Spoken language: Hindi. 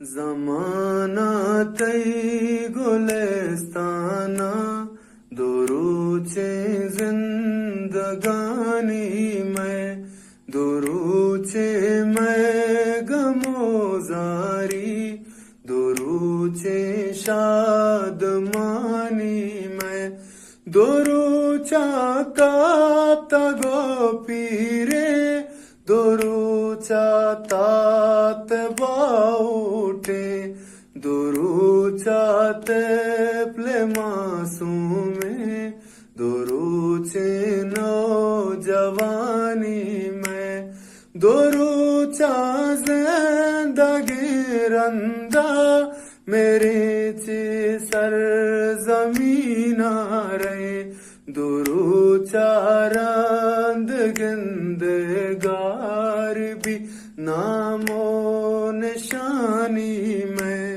जमाना तई गुलिस्ताना दुरूचे जिंदगानी में दुरूचे मैं गमोजारी दुरूचे शादमानी में दुरूचा काता गोपीरे दुरूचा तात बाउटे दुरूचा ते प्ले मासूमे दुरूचे नौजवानी में दुरूचा जिंदगी रंदा मेरे चे सरजमीना रे दुरूचा रंद गिंद गार भी नामो निशानी में